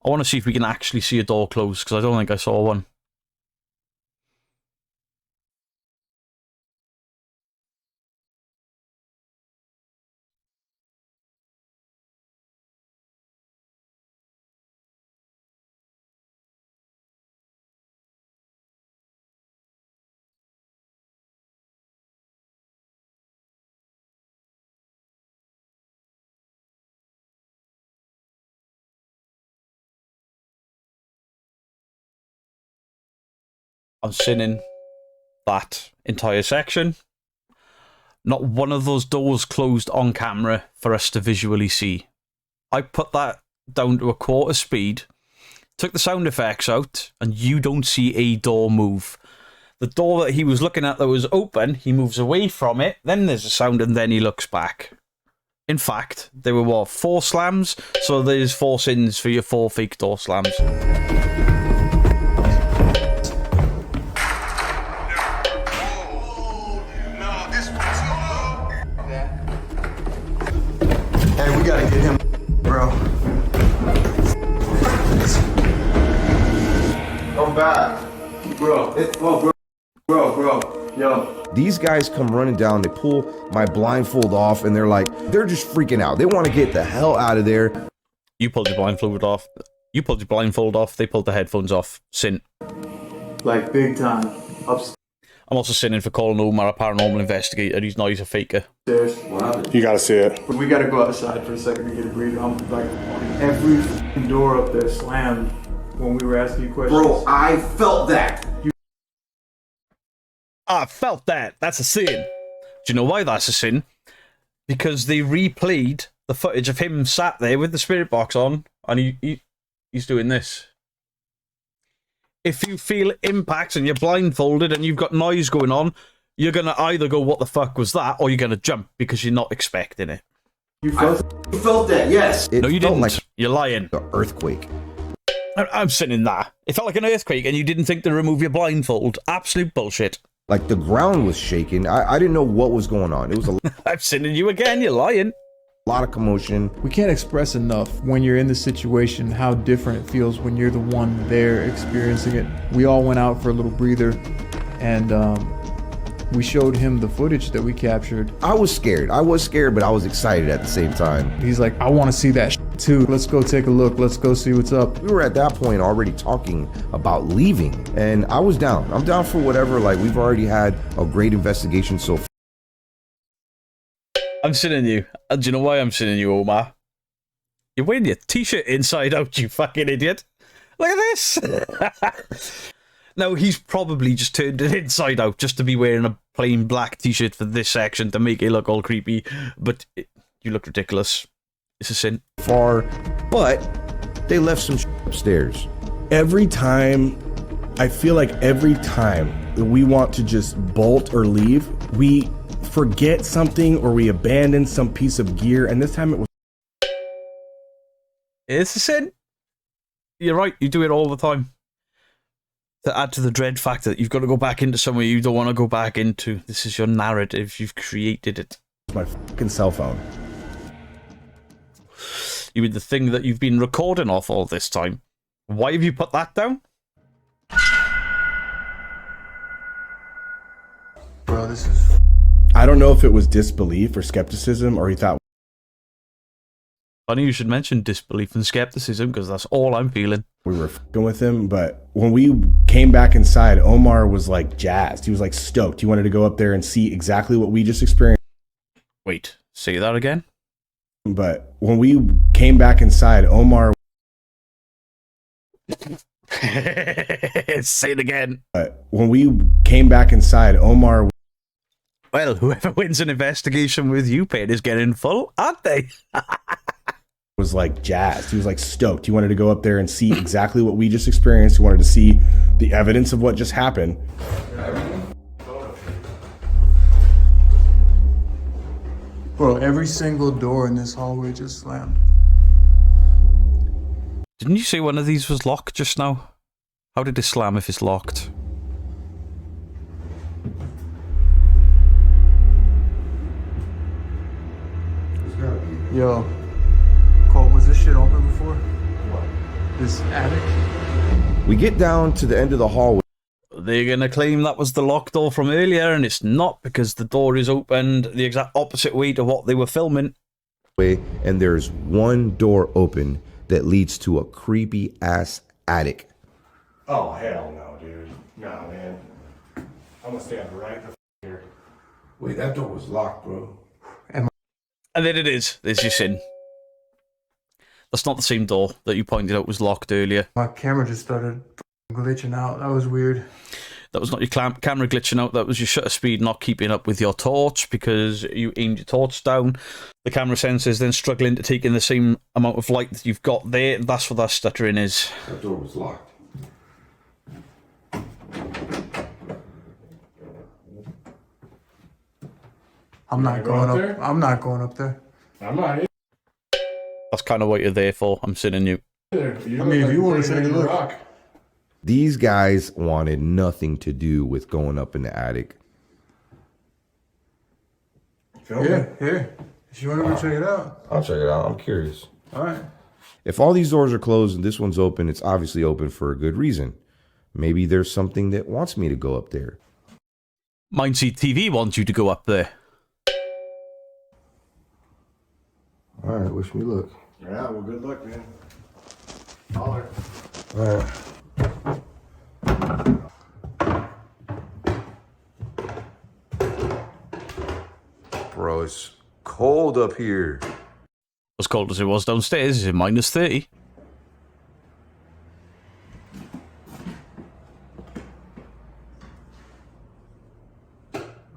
[SPEAKER 1] I want to see if we can actually see a door close, because I don't think I saw one. I'm sinning that entire section. Not one of those doors closed on camera for us to visually see. I put that down to a quarter speed, took the sound effects out, and you don't see a door move. The door that he was looking at that was open, he moves away from it, then there's a sound, and then he looks back. In fact, there were, what, 4 slams? So there's 4 sins for your 4 fake door slams.
[SPEAKER 8] Hey, we gotta get him, bro. Come back. Bro. Yo.
[SPEAKER 3] These guys come running down, they pull my blindfold off, and they're just freaking out. They want to get the hell out of there.
[SPEAKER 1] You pulled your blindfold off. You pulled your blindfold off. They pulled the headphones off. Sin.
[SPEAKER 2] Like big time. Upstairs.
[SPEAKER 1] I'm also sinning for calling Omar a paranormal investigator. He's not. He's a faker.
[SPEAKER 5] You gotta see it.
[SPEAKER 2] We gotta go outside for a second to get a breather. I'm like, every f***ing door up there slammed when we were asking you questions.
[SPEAKER 8] Bro, I felt that.
[SPEAKER 1] I felt that. That's a sin. Do you know why that's a sin? Because they replayed the footage of him sat there with the spirit box on, and he's doing this. If you feel impacts and you're blindfolded and you've got noise going on, you're going to either go, what the fuck was that? Or you're going to jump because you're not expecting it.
[SPEAKER 8] You felt that, yes.
[SPEAKER 3] It
[SPEAKER 1] No, you
[SPEAKER 3] felt
[SPEAKER 1] didn't.
[SPEAKER 3] like
[SPEAKER 1] You're lying.
[SPEAKER 3] an earthquake.
[SPEAKER 1] I'm sinning that. It felt like an earthquake and you didn't think to remove your blindfold. Absolute bullshit.
[SPEAKER 3] Like the ground was shaking. I didn't know what was going on. It was a
[SPEAKER 1] I'm sinning you again. You're lying.
[SPEAKER 3] lot of commotion.
[SPEAKER 2] We can't express enough when you're in the situation how different it feels when you're the one there experiencing it. We all went out for a little breather, and we showed him the footage that we captured.
[SPEAKER 3] I was scared, but I was excited at the same time.
[SPEAKER 2] He's like, I want to see that too. Let's go take a look. Let's go see what's up.
[SPEAKER 3] We were at that point already talking about leaving, and I was down. I'm down for whatever. Like, we've already had a great investigation so far.
[SPEAKER 1] I'm sinning you. And do you know why I'm sinning you, Omar? You're wearing your t-shirt inside out, you fucking idiot. Look at this. Now, he's probably just turned it inside out just to be wearing a plain black t-shirt for this section to make it look all creepy. But you look ridiculous. It's a sin.
[SPEAKER 3] But they left some upstairs.
[SPEAKER 5] Every time, I feel like every time that we want to just bolt or leave, we forget something or we abandon some piece of gear, and this time it was
[SPEAKER 1] It's a sin. You're right, you do it all the time. To add to the dread factor that you've got to go back into somewhere you don't want to go back into. This is your narrative, you've created it.
[SPEAKER 5] My fucking cell phone.
[SPEAKER 1] You mean the thing that you've been recording off all this time? Why have you put that down?
[SPEAKER 2] Bro, this is...
[SPEAKER 5] I don't know if it was disbelief or skepticism, or he thought
[SPEAKER 1] Funny you should mention disbelief and skepticism, because that's all I'm feeling.
[SPEAKER 5] we were fucking with him. But when we came back inside, Omar was like jazzed. He was like stoked. He wanted to go up there and see exactly what we just experienced.
[SPEAKER 1] Wait, say that again?
[SPEAKER 5] But when we came back inside, Omar...
[SPEAKER 1] Say it again.
[SPEAKER 5] But when we came back inside, Omar...
[SPEAKER 1] Well, whoever wins an investigation with you, Payne, is getting full, aren't they?
[SPEAKER 5] was like jazzed. He was like stoked. He wanted to go up there and see exactly what we just experienced. He wanted to see the evidence of what just happened.
[SPEAKER 2] Bro, every single door in this hallway just slammed.
[SPEAKER 1] Didn't you say one of these was locked just now? How did it slam if it's locked?
[SPEAKER 2] Yo, Cole, was this shit open before? What? This attic?
[SPEAKER 3] We get down to the end of the hallway.
[SPEAKER 1] They're going to claim that was the locked door from earlier, and it's not, because the door is opened the exact opposite way to what they were filming.
[SPEAKER 3] And there's one door open that leads to a creepy ass attic.
[SPEAKER 5] Oh, hell no, dude. No, man. I'm gonna stand right the here.
[SPEAKER 8] Wait, that door was locked, bro.
[SPEAKER 1] And then it is. There's your sin. That's not the same door that you pointed out was locked earlier.
[SPEAKER 2] My camera just started glitching out. That was weird.
[SPEAKER 1] That was not your camera glitching out. That was your shutter speed not keeping up with your torch, because you aimed your torch down. The camera sensor's then struggling to take in the same amount of light that you've got there. That's what that stuttering is.
[SPEAKER 8] That door was locked.
[SPEAKER 2] I'm not going up. I'm not going up there.
[SPEAKER 5] I'm not
[SPEAKER 1] That's kind of what you're there for. I'm sitting you.
[SPEAKER 5] either.
[SPEAKER 2] I mean, if you want to take a look.
[SPEAKER 3] These guys wanted nothing to do with going up in the attic.
[SPEAKER 2] Yeah, here. If you want to go check it out.
[SPEAKER 3] I'll check it out. I'm curious.
[SPEAKER 2] All right.
[SPEAKER 3] If all these doors are closed and this one's open, it's obviously open for a good reason. Maybe there's something that wants me to go up there.
[SPEAKER 1] MindSeed TV wants you to go up there.
[SPEAKER 3] All right, wish me luck.
[SPEAKER 5] Yeah, well, good luck, man. Holler.
[SPEAKER 3] All right. Bro, it's cold up here.
[SPEAKER 1] As cold as it was downstairs, is it minus 30?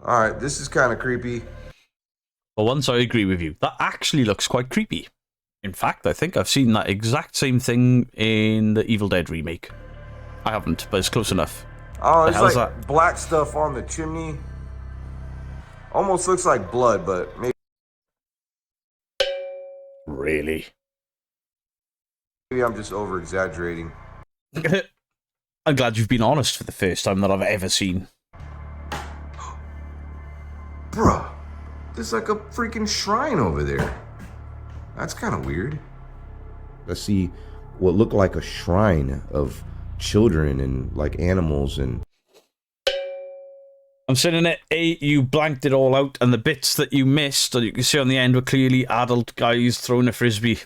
[SPEAKER 3] All right, this is kind of creepy.
[SPEAKER 1] For once, I agree with you. That actually looks quite creepy. In fact, I think I've seen that exact same thing in the Evil Dead remake. I haven't, but it's close enough.
[SPEAKER 3] Oh,
[SPEAKER 1] The
[SPEAKER 3] it's
[SPEAKER 1] hell's
[SPEAKER 3] like black stuff on the chimney. Almost looks like blood, but maybe
[SPEAKER 1] Really?
[SPEAKER 3] I'm just over exaggerating.
[SPEAKER 1] I'm glad you've been honest for the first time that I've ever seen.
[SPEAKER 3] Bruh, there's like a freaking shrine over there. That's kind of weird. I see what looked like a shrine of children and like animals and...
[SPEAKER 1] I'm sitting at 8, you blanked it all out, and the bits that you missed, or you can see on the end, were clearly adult guys throwing a frisbee.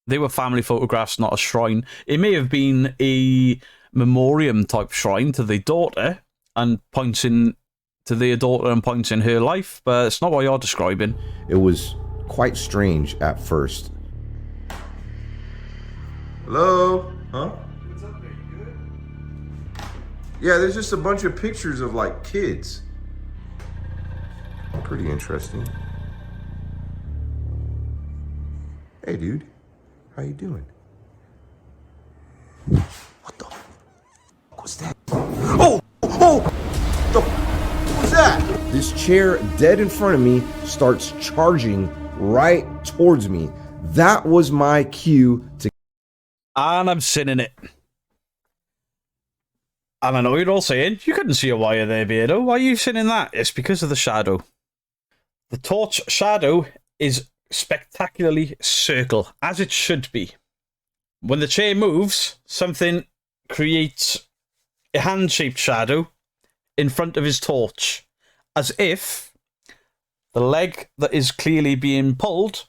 [SPEAKER 1] They were family photographs, not a shrine. It may have been a memoriam type shrine to their daughter, and pointing to their daughter and points in her life, but it's not what you're describing.
[SPEAKER 3] It was quite strange at first. Hello? Huh?
[SPEAKER 2] What's up there? You good?
[SPEAKER 3] Yeah, there's just a bunch of pictures of like kids. Pretty interesting. Hey dude, how you doing? What the fuck was that? Oh! The fuck was that? This chair dead in front of me starts charging right towards me. That was my cue to...
[SPEAKER 1] And I'm sinning it. And I know you're all saying, you couldn't see a wire there, Beardo. Why are you sinning that? It's because of the shadow. The torch shadow is spectacularly circle, as it should be. When the chair moves, something creates a hand-shaped shadow in front of his torch, as if the leg that is clearly being pulled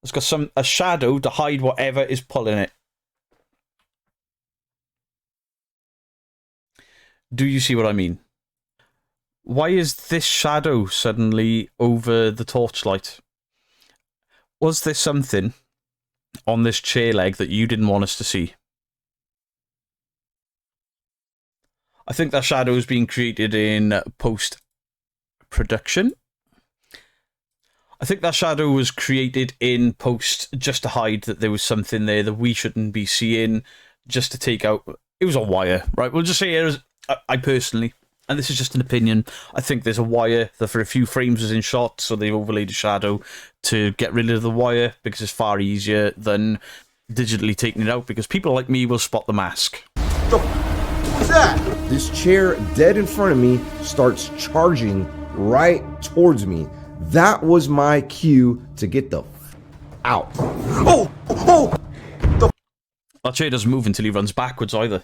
[SPEAKER 1] has got a shadow to hide whatever is pulling it. Do you see what I mean? Why is this shadow suddenly over the torchlight? Was there something on this chair leg that you didn't want us to see? I think that shadow is being created in post-production. I think that shadow was created in post just to hide that there was something there that we shouldn't be seeing, just to take out... It was a wire, right? We'll just say it was... I personally, and this is just an opinion, I think there's a wire that for a few frames was in shot, so they overlaid a shadow to get rid of the wire, because it's far easier than digitally taking it out, because people like me will spot the mask.
[SPEAKER 3] What's that? This chair dead in front of me starts charging right towards me. That was my cue to get the out.
[SPEAKER 1] That chair doesn't move until he runs backwards either.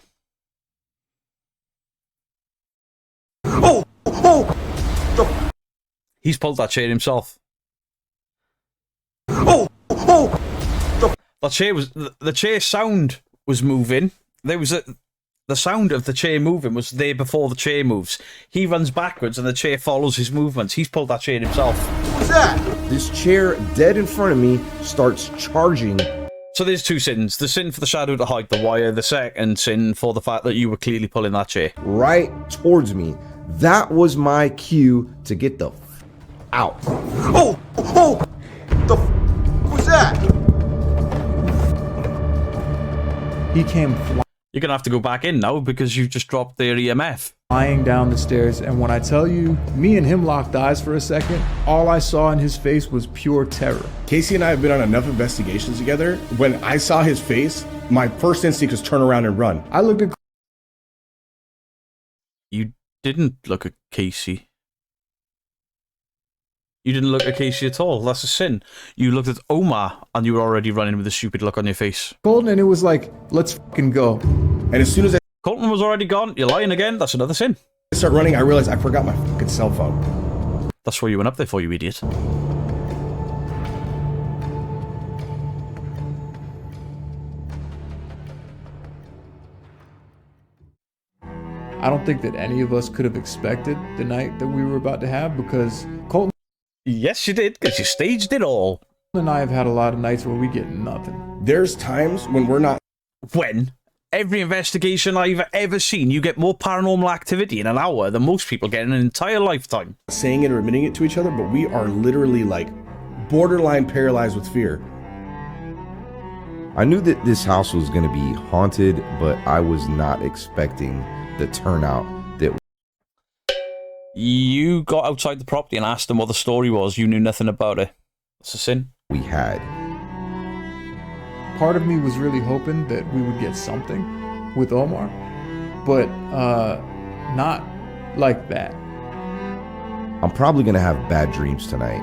[SPEAKER 1] He's pulled that chair himself. That chair was... The chair sound was moving. There was the sound of the chair moving was there before the chair moves. He runs backwards and the chair follows his movements. He's pulled that chair himself.
[SPEAKER 3] What's that? This chair dead in front of me starts charging.
[SPEAKER 1] So there's two sins. The sin for the shadow to hide the wire. The second sin for the fact that you were clearly pulling that chair.
[SPEAKER 3] Right towards me. That was my cue to get the out. What's that?
[SPEAKER 2] He came
[SPEAKER 1] You're going to have to go back in now because you've just dropped their EMF.
[SPEAKER 2] flying down the stairs, and when I tell you, me and him locked eyes for a second, all I saw in his face was pure terror.
[SPEAKER 5] Casey and I have been on enough investigations together. When I saw his face, my first instinct was turn around and run.
[SPEAKER 2] I looked at
[SPEAKER 1] You didn't look at Casey. You didn't look at Casey at all. That's a sin. You looked at Omar and you were already running with a stupid look on your face.
[SPEAKER 2] Colton, and it was like, let's fucking go.
[SPEAKER 5] And as soon as I
[SPEAKER 1] Colton was already gone. You're lying again. That's another sin.
[SPEAKER 5] start running, I realized I forgot my fucking cell phone.
[SPEAKER 1] That's what you went up there for, you idiot.
[SPEAKER 2] I don't think that any of us could have expected the night that we were about to have, because Colton
[SPEAKER 1] Yes, you did, because you staged it all.
[SPEAKER 2] and I have had a lot of nights where we get nothing.
[SPEAKER 5] There's times when we're not
[SPEAKER 1] When? Every investigation I've ever seen, you get more paranormal activity in an hour than most people get in an entire lifetime.
[SPEAKER 5] saying it or admitting it to each other, but we are literally like borderline paralyzed with fear.
[SPEAKER 3] I knew that this house was going to be haunted, but I was not expecting the turnout that
[SPEAKER 1] You got outside the property and asked them what the story was. You knew nothing about it. That's a sin.
[SPEAKER 3] we had.
[SPEAKER 2] Part of me was really hoping that we would get something with Omar, but not like that.
[SPEAKER 3] I'm probably going to have bad dreams tonight.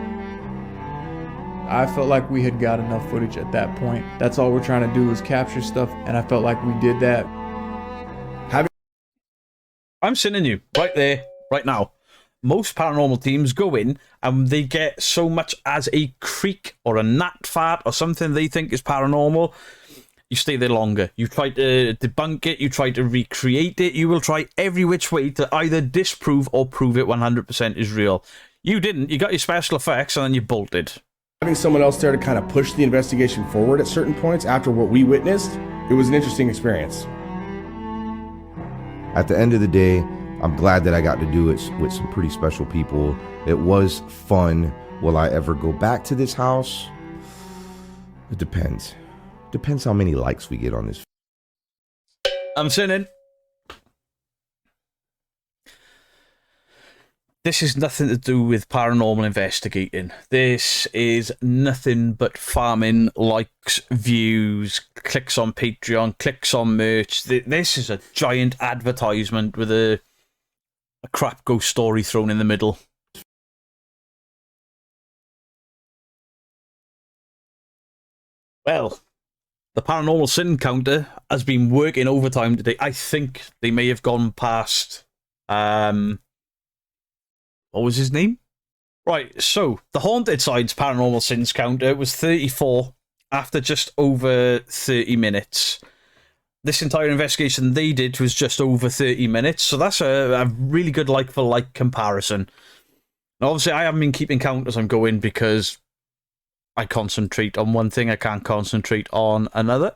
[SPEAKER 2] I felt like we had got enough footage at that point. That's all we're trying to do is capture stuff, and I felt like we did that.
[SPEAKER 1] I'm sending you right there, right now. Most paranormal teams go in and they get so much as a creak or a gnat fart or something they think is paranormal. You stay there longer. You try to debunk it. You try to recreate it. You will try every which way to either disprove or prove it 100% is real. You didn't. You got your special effects and then you bolted.
[SPEAKER 5] Having someone else there to kind of push the investigation forward at certain points after what we witnessed, it was an interesting experience.
[SPEAKER 3] At the end of the day, I'm glad that I got to do it with some pretty special people. It was fun. Will I ever go back to this house? It depends. Depends how many likes we get on this.
[SPEAKER 1] I'm sinning. This is nothing to do with paranormal investigating. This is nothing but farming, likes, views, clicks on Patreon, clicks on merch. This is a giant advertisement with a crap ghost story thrown in the middle. Well, the paranormal sin counter has been working overtime today. I think they may have gone past... what was his name? Right, so the Haunted Side's paranormal sins counter was 34 after just over 30 minutes. This entire investigation they did was just over 30 minutes, so that's a really good like-for-like comparison. Now, obviously, I haven't been keeping count as I'm going because I concentrate on one thing, I can't concentrate on another.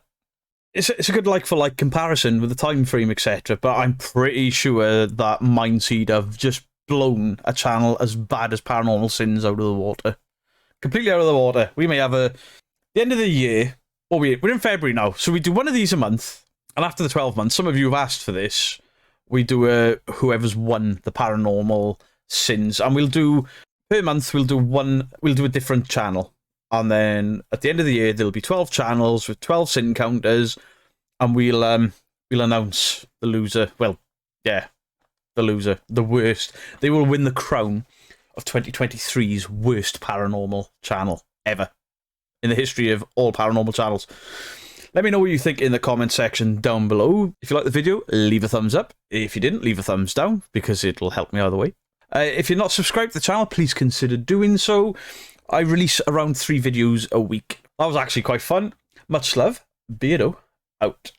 [SPEAKER 1] It's a good like-for-like comparison with the time frame, etc., but I'm pretty sure that MindSeed have just blown a channel as bad as Paranormal Sins out of the water. Completely out of the water. We may have the end of the year, well, we're in February now, so we do one of these a month, and after the 12 months, some of you have asked for this, we do whoever's won the Paranormal Sins, and we'll do, per month, we'll do a different channel, and then at the end of the year, there'll be 12 channels with 12 sin counters, and we'll announce the loser, well, yeah, the loser, the worst. They will win the crown of 2023's worst paranormal channel ever in the history of all paranormal channels. Let me know what you think in the comment section down below. If you like the video, leave a thumbs up. If you didn't, leave a thumbs down because it'll help me either way. If you're not subscribed to the channel, please consider doing so. I release around 3 videos a week. That was actually quite fun. Much love. Beardo out.